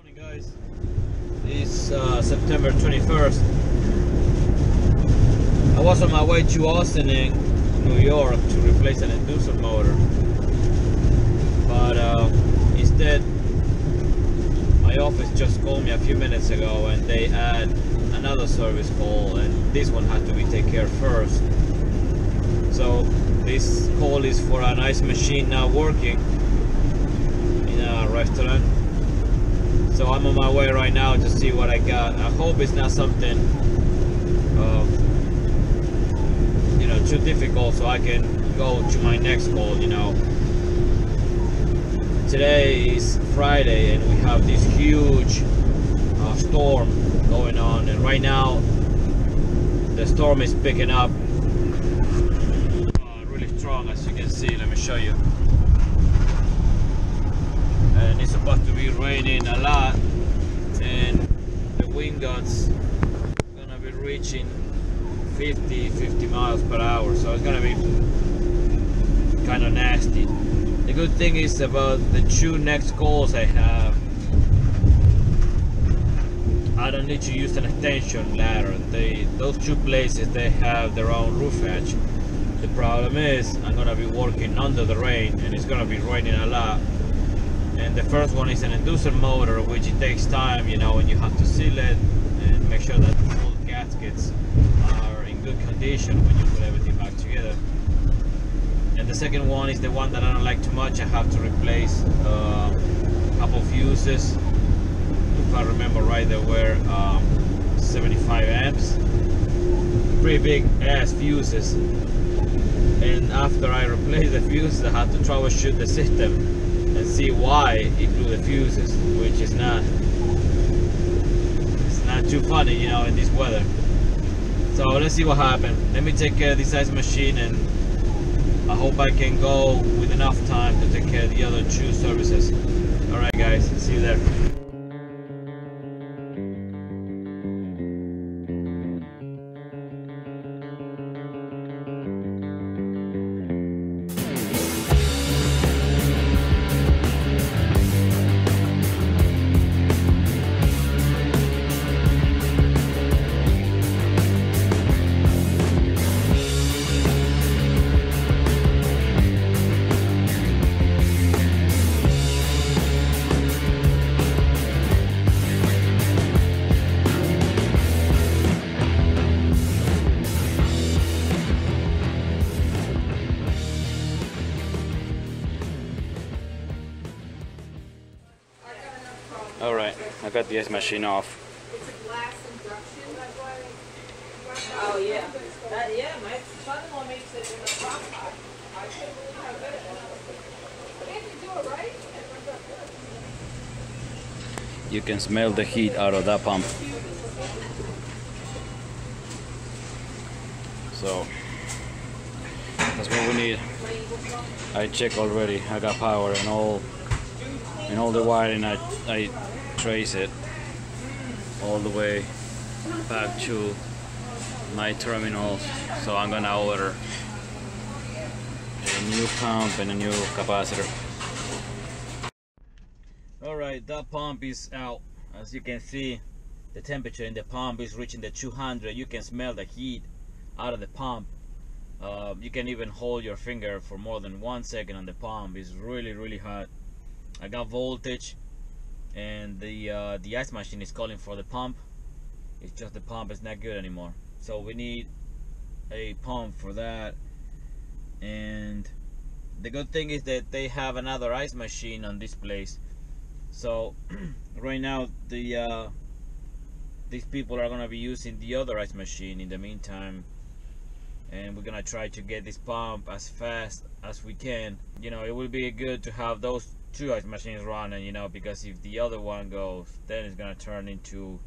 Morning, guys. It's September 21st. I was on my way to Austin in New York to replace an inducer motor, but instead my office just called me a few minutes ago and they add another service call, and this one had to be taken care of first. So this call is for an ice machine not working in a restaurant. So I'm on my way right now to see what I got. I hope it's not something too difficult, so I can go to my next call. Today is Friday and we have this huge storm going on, and right now the storm is picking up really strong, as you can see. Let me show you. And it's supposed to be raining a lot, and the wind gusts gonna be reaching 50 miles per hour, so it's gonna be kind of nasty. The good thing is about the two next calls I have, I don't need to use an extension ladder. Those two places, they have their own roof edge. The problem is I'm gonna be working under the rain, and it's gonna be raining a lot. And the first one is an inducer motor, which it takes time, and you have to seal it and make sure that all the gaskets are in good condition when you put everything back together. And the second one is the one that I don't like too much. I have to replace a couple fuses. If I remember right, they were 75 amps. Pretty big ass fuses. And after I replaced the fuses, I had to troubleshoot the system and see why it blew the fuses, which is not too funny, in this weather. So let's see what happened. Let me take care of this ice machine, and I hope I can go with enough time to take care of the other two services. Alright guys, see you there. Alright, I got the ice machine off. It's a glass induction. Oh yeah, my son-in-law makes it in a crock pot. I can't believe how good it is. Can't you do it right? You can smell the heat out of that pump. So that's what we need. I checked already. I got power and all the wiring. I trace it all the way back to my terminals. So I'm gonna order a new pump and a new capacitor. Alright, that pump is out. As you can see, the temperature in the pump is reaching the 200. You can smell the heat out of the pump. You can even hold your finger for more than 1 second on the pump. It's really hot. I got voltage, and the ice machine is calling for the pump. It's just the pump is not good anymore, so we need a pump for that. And the good thing is that they have another ice machine on this place. So right now these people are gonna be using the other ice machine in the meantime, and we're gonna try to get this pump as fast as we can. It will be good to have those two ice machines running, because if the other one goes, then it's gonna turn into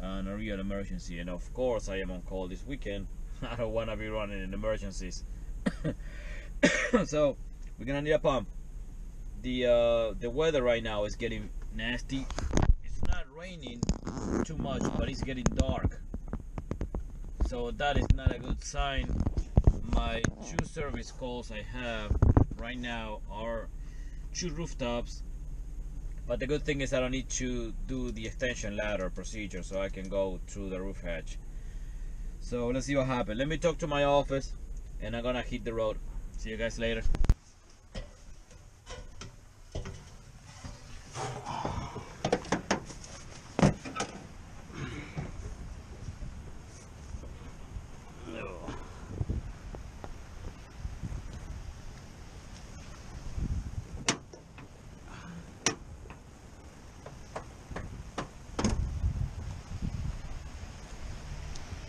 a real emergency. And of course I am on call this weekend. I don't want to be running in emergencies. So we're gonna need a pump. The weather right now is getting nasty. It's not raining too much, but it's getting dark, so that is not a good sign. My two service calls I have right now are two rooftops But the good thing is I don't need to do the extension ladder procedure, so I can go through the roof hatch. So let's see what happens. Let me talk to my office, and I'm gonna hit the road. See you guys later.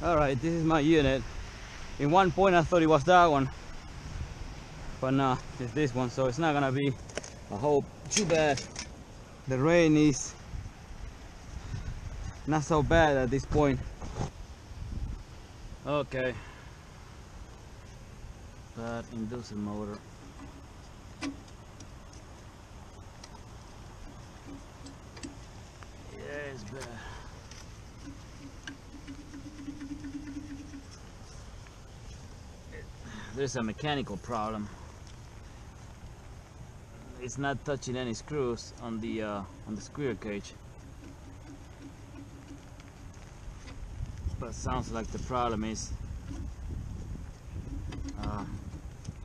Alright, this is my unit. In one point I thought it was that one, but no, it's this one, so it's not gonna be, I hope, too bad. The rain is not so bad at this point. Okay. Bad inducer motor. Yeah, it's bad. There's a mechanical problem. It's not touching any screws on the squirrel cage, but sounds like the problem is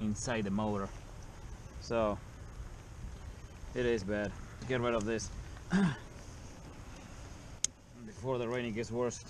inside the motor. So it is bad. Get rid of this before the rain gets worse.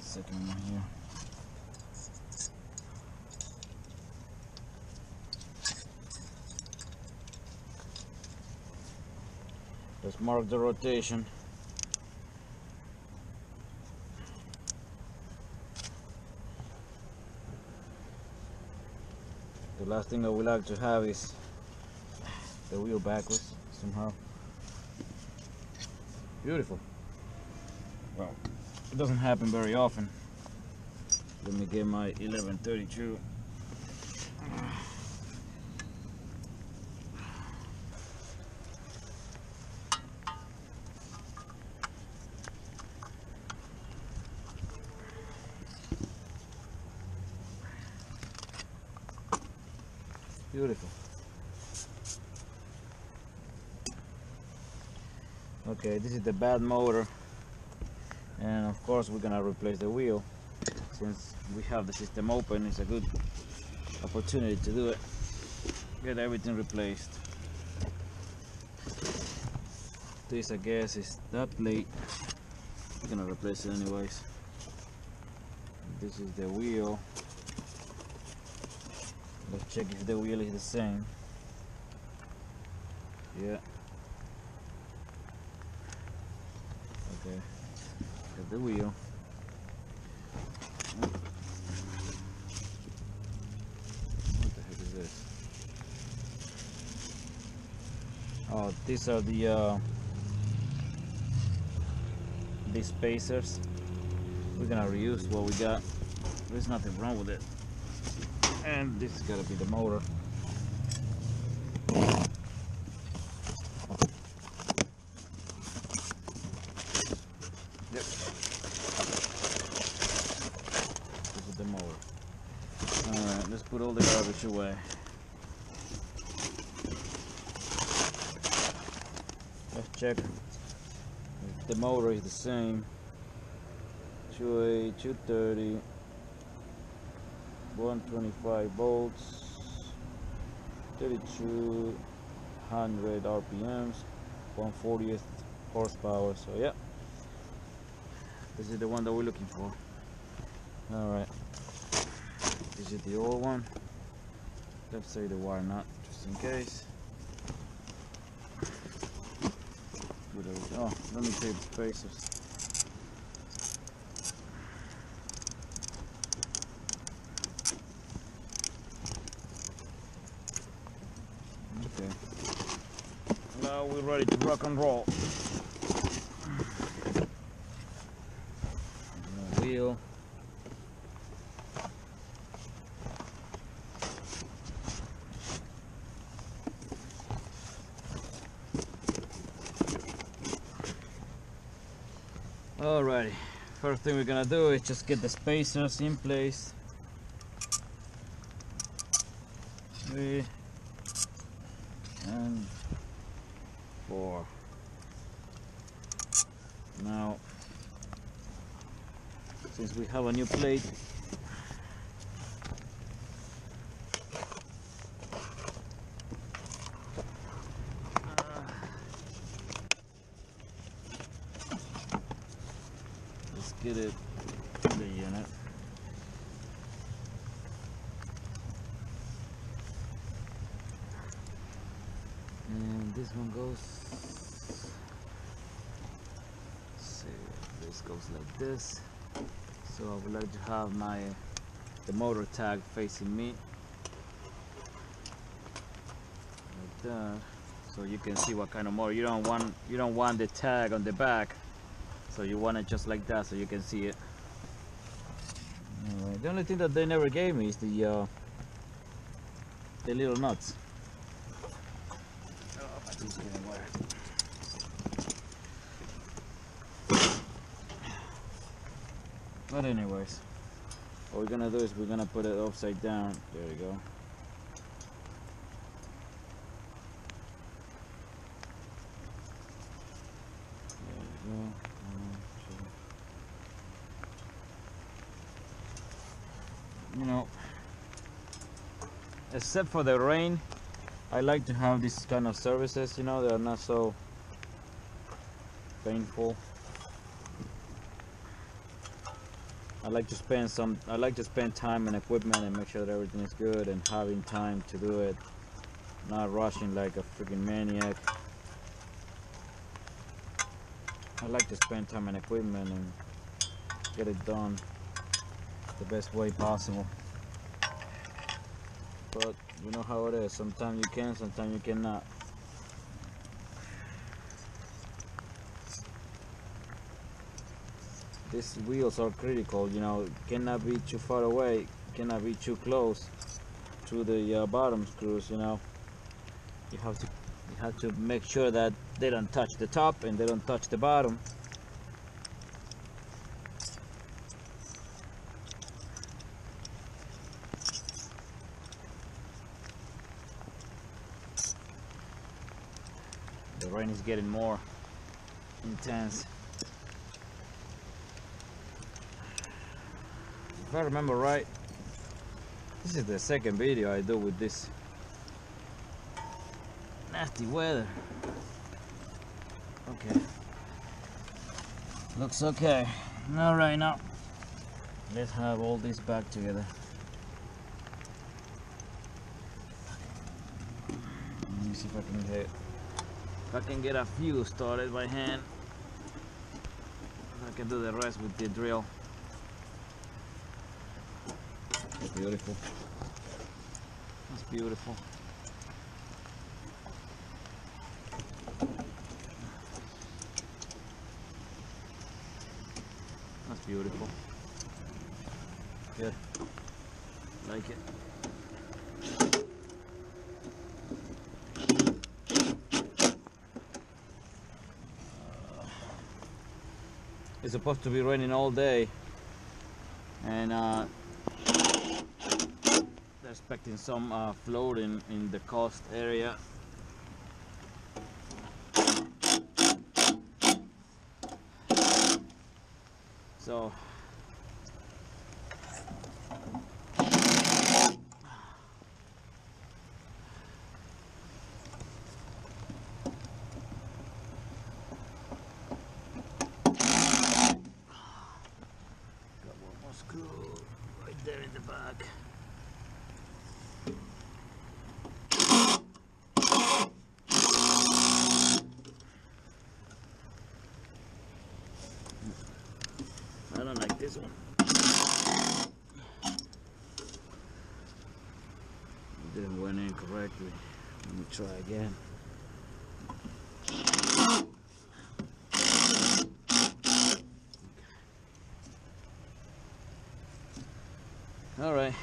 Second one here. Let's mark the rotation. The last thing I would like to have is the wheel backwards somehow. Beautiful. Well, it doesn't happen very often. Let me get my 1132. Beautiful. Okay, this is the bad motor. And of course we're gonna replace the wheel. Since we have the system open, it's a good opportunity to do it. Get everything replaced. This, I guess, is that plate. We're gonna replace it anyways. This is the wheel. Let's check if the wheel is the same. Yeah. Okay. Got the wheel. What the heck is this? Oh, these are these spacers. We're gonna reuse what we got. There's nothing wrong with it. And this is gotta be the motor. Which way? Let's check if the motor is the same. 280, 230, 125 volts, 3200 RPMs, 140th horsepower. So yeah, this is the one that we're looking for. All right, this is the old one. Let's say the wire nut, just in case. Oh, let me take the spacers. Okay. Now we're ready to rock and roll. Wheel. Alrighty, first thing we're gonna do is just get the spacers in place. 3 and 4. Now, since we have a new plate, let's get it in the unit. And this one goes, let's see, this goes like this. So I would like to have the motor tag facing me like that, so you can see what kind of motor. You don't want the tag on the back, so you want it just like that so you can see it. Anyway, the only thing that they never gave me is the little nuts. But anyways, what we're gonna do is we're gonna put it upside down. There we go. There we go. 1, 2. You know, except for the rain, I like to have these kind of services, you know, they are not so painful. I like to spend time on equipment and make sure that everything is good and having time to do it, not rushing like a freaking maniac. I like to spend time on equipment and get it done the best way possible. But you know how it is, sometimes you can, sometimes you cannot. These wheels are critical, you know, cannot be too far away, cannot be too close to the bottom screws, you know. You have to make sure that they don't touch the top and they don't touch the bottom. The rain is getting more intense. If I remember right, this is the second video I do with this nasty weather. Okay, looks okay. All right, now let's have all this back together. Let me see if I can get a few started by hand. I can do the rest with the drill. Beautiful. That's beautiful. That's beautiful. Good. Like it. It's supposed to be raining all day, and the expecting some floating in the coast area. So got one more screw right there in the back. I don't like this one. It didn't went in correctly. Let me try again. All right.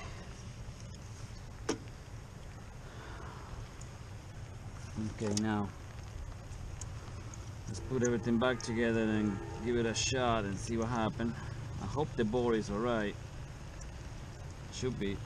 Okay, now let's put everything back together and give it a shot and see what happens. I hope the bore is alright. Should be.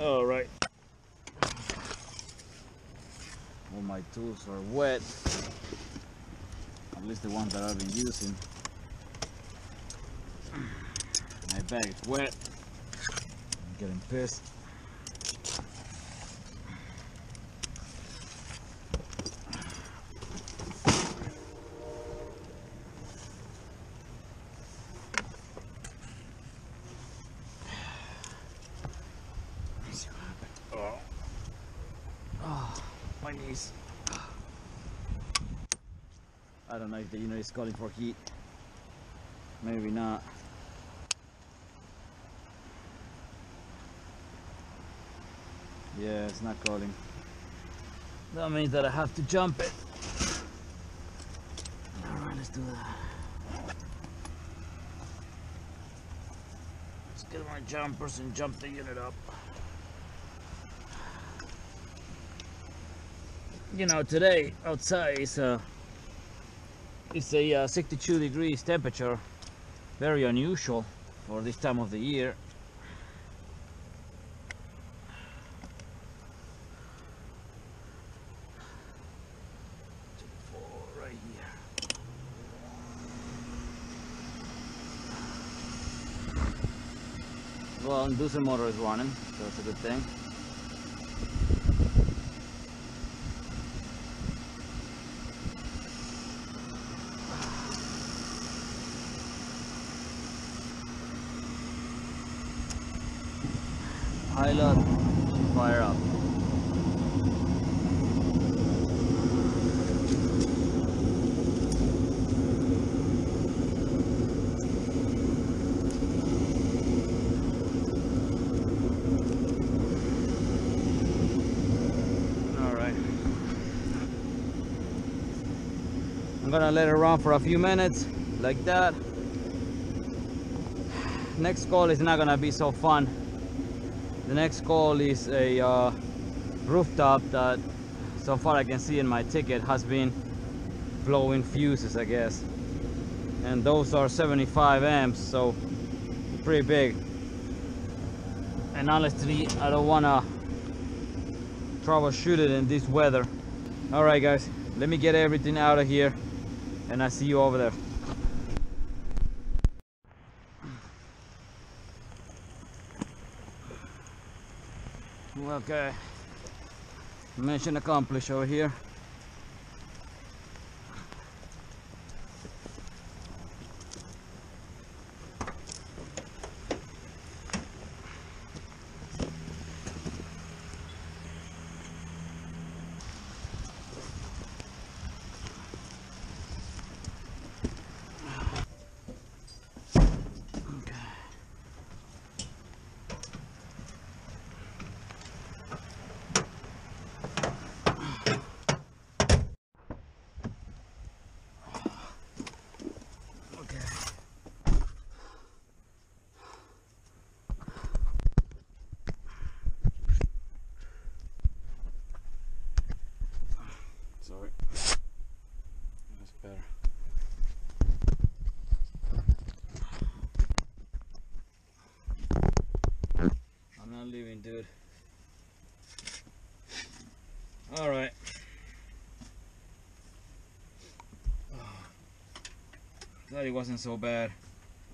All right. All my tools are wet. At least the ones that I've been using. My bag is wet. I'm getting pissed. My knees. I don't know if the unit is calling for heat. Maybe not. Yeah, it's not calling. That means that I have to jump it. Alright, let's do that. Let's get my jumpers and jump the unit up. You know, today outside is a 62 degrees temperature, very unusual for this time of the year. Right here. Well, inducer motor is running, so it's a good thing. Pilot, fire up. Alright. I'm gonna let it run for a few minutes, like that. Next call is not gonna be so fun. The next call is a rooftop that, so far I can see in my ticket, has been blowing fuses, I guess. And those are 75 amps, so pretty big. And honestly, I don't want to troubleshoot it in this weather. Alright guys, let me get everything out of here and I'll see you over there. Okay, mission accomplished over here. dude. Alright. Glad it wasn't so bad,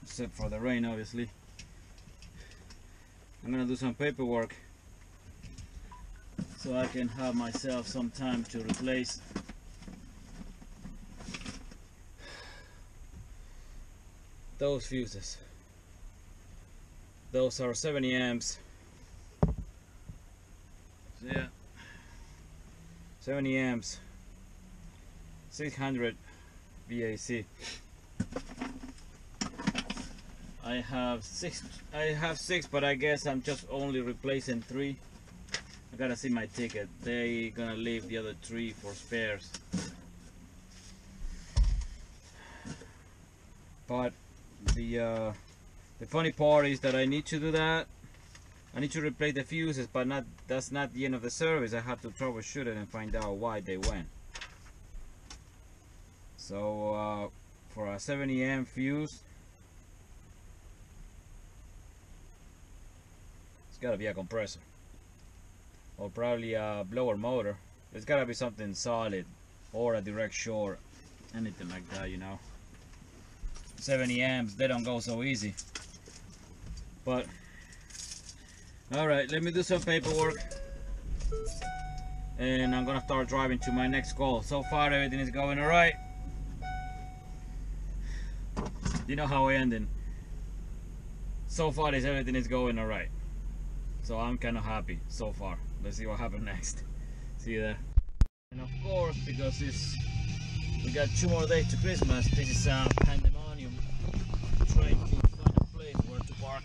except for the rain, obviously. I'm gonna do some paperwork so I can have myself some time to replace those fuses. Those are 70 amps. So yeah, 70 amps, 600 VAC. I have six, but I guess I'm just only replacing 3. I gotta see my ticket. They gonna leave the other 3 for spares. But the funny part is that I need to do that. I need to replace the fuses, but that's not the end of the service. I have to troubleshoot it and find out why they went. So for a 70 amp fuse, it's gotta be a compressor or probably a blower motor. It's gotta be something solid or a direct short, anything like that, you know. 70 amps, they don't go so easy. But alright, let me do some paperwork and I'm gonna start driving to my next call. So far everything is going alright. You know how I ended. So far everything is going alright. So I'm kind of happy so far. Let's see what happens next. See you there. And of course, because we got 2 more days to Christmas, this is pandemonium. Trying to find a place where to park.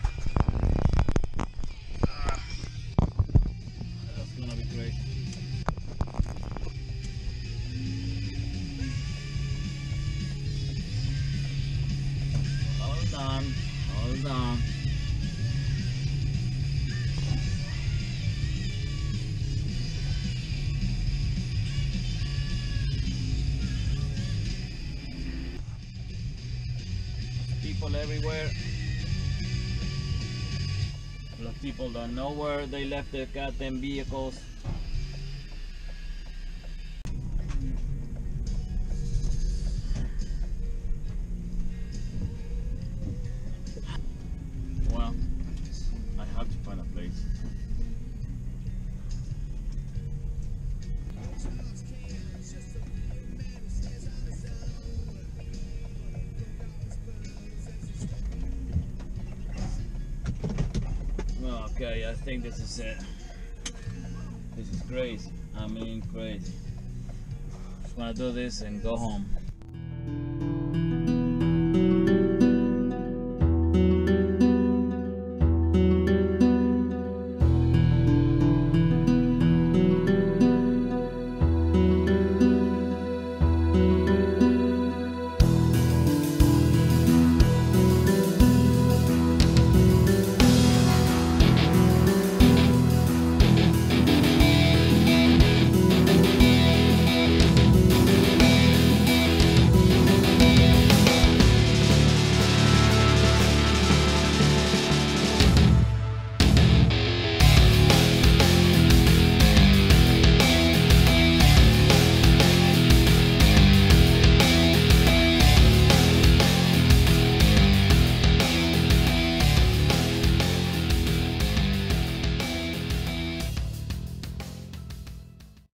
That's gonna be great. Hold on. People everywhere. A lot of people don't know where they left their goddamn vehicles. Well, I have to find a place. Okay, I think this is it. This is crazy. I mean, crazy. Just gonna do this and go home.